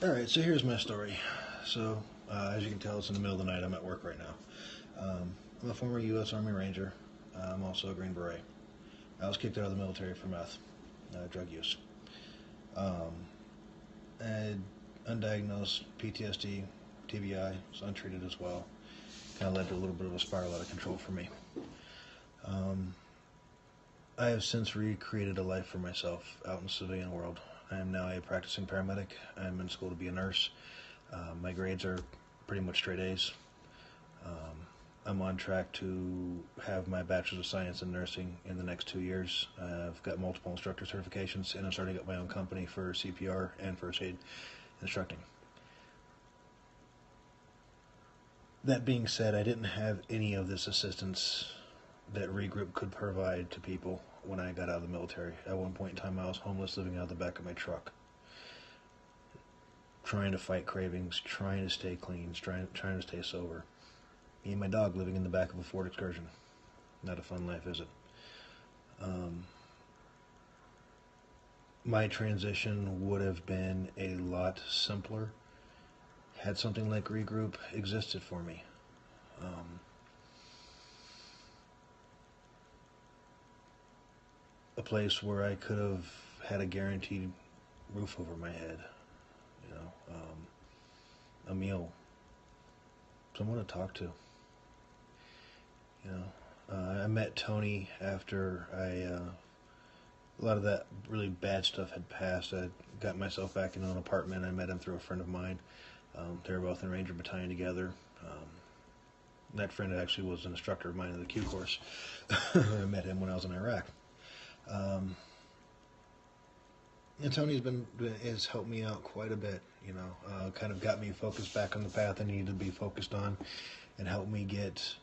Alright, so here's my story. So, as you can tell, it's in the middle of the night. I'm at work right now. I'm a former U.S. Army Ranger. I'm also a Green Beret. I was kicked out of the military for meth, drug use. Um, I had undiagnosed PTSD, TBI, was untreated as well. Kind of led to a little bit of a spiral out of control for me. Um, I have since recreated a life for myself out in the civilian world. I am now a practicing paramedic. I'm in school to be a nurse. My grades are pretty much straight A's. Um, I'm on track to have my Bachelor's of Science in Nursing in the next 2 years. I've got multiple instructor certifications, and I'm starting up my own company for CPR and first aid instructing. That being said, I didn't have any of this assistance that Regroup could provide to people when I got out of the military. At one point in time, I was homeless, living out of the back of my truck, trying to fight cravings, trying to stay clean, trying to stay sober. Me and my dog living in the back of a Ford Excursion. Not a fun life, is it? Um, my transition would have been a lot simpler had something like Regroup existed for me. Um, a place where I could have had a guaranteed roof over my head, a meal, someone to talk to. You know, I met Tony after a lot of that really bad stuff had passed. I got myself back into an apartment. I met him through a friend of mine. They were both in Ranger Battalion together. That friend actually was an instructor of mine in the Q course. I met him when I was in Iraq. Um, and has helped me out quite a bit. Kind of got me focused back on the path I needed to be focused on, and helped me get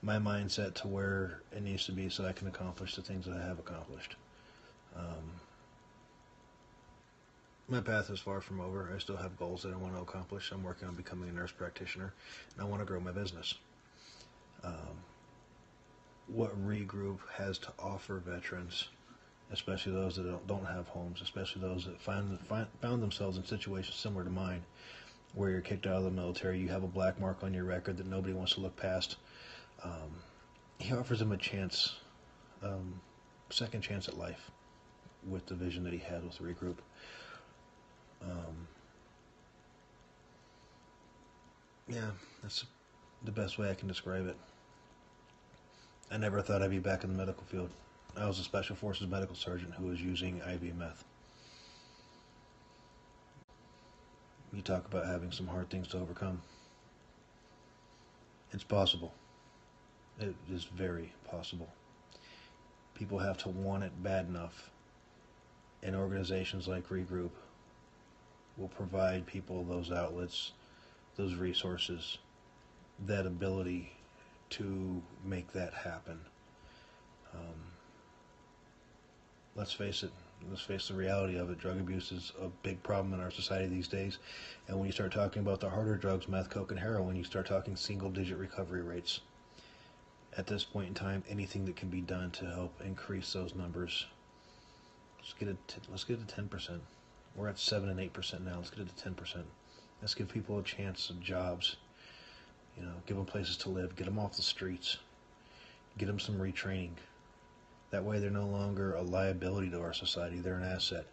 my mindset to where it needs to be so I can accomplish the things that I have accomplished. Um, my path is far from over. I still have goals that I want to accomplish. I'm working on becoming a nurse practitioner, and I want to grow my business. Um, what Regroup has to offer veterans, especially those that don't have homes, especially those that found themselves in situations similar to mine, where you're kicked out of the military, you have a black mark on your record that nobody wants to look past. Um, he offers them a chance, um, second chance at life with the vision that he had with Regroup. Um, yeah, that's the best way I can describe it. I never thought I'd be back in the medical field. I was a Special Forces medical sergeant who was using IV meth. You talk about having some hard things to overcome. It's possible. It is very possible. People have to want it bad enough, and organizations like Regroup will provide people those outlets, those resources, that ability to make that happen. Um, let's face it. Let's face the reality of it. Drug abuse is a big problem in our society these days. And when you start talking about the harder drugs, meth, coke, and heroin, you start talking single-digit recovery rates. At this point in time, anything that can be done to help increase those numbers. Let's get it to 10%. We're at 7 and 8% now. Let's get it to 10%. Let's give people a chance of jobs. Give them places to live. Get them off the streets. Get them some retraining. That way they're no longer a liability to our society. They're an asset.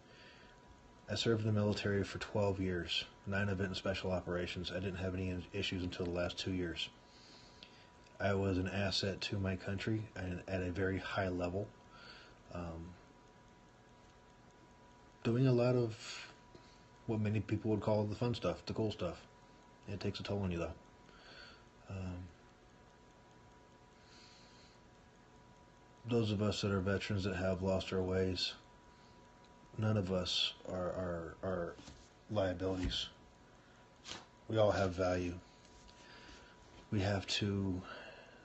I served in the military for 12 years, 9 of it in special operations. I didn't have any issues until the last 2 years. I was an asset to my country and at a very high level. Doing a lot of what many people would call the fun stuff, the cool stuff. It takes a toll on you, though. Those of us that are veterans that have lost our ways, none of us are liabilities. We all have value. We have to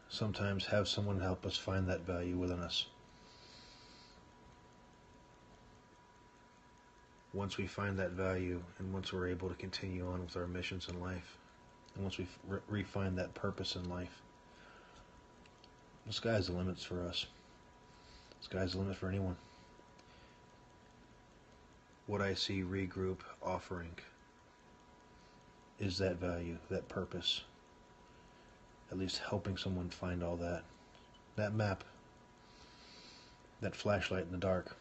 sometimes have someone help us find that value within us. Once we find that value, and once we're able to continue on with our missions in life, and once we refine that purpose in life, the sky's the limit for us. The sky's the limit for anyone. What I see Regroup offering is that value, that purpose. At least helping someone find all that. That map, that flashlight in the dark,